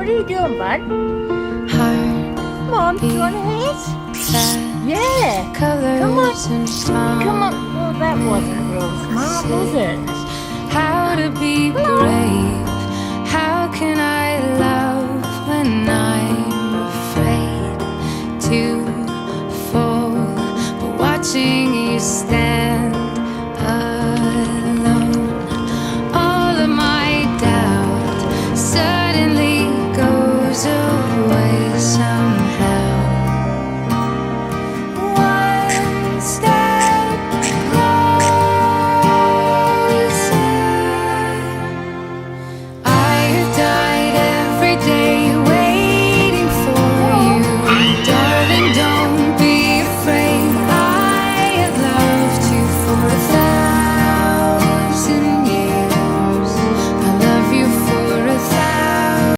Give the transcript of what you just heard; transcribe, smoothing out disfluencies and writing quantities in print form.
are you doing, bud? Come on, do you want to hit? Yeah. Come on. Come on. Well, that wasn't real smart, was it? How to be brave? How can I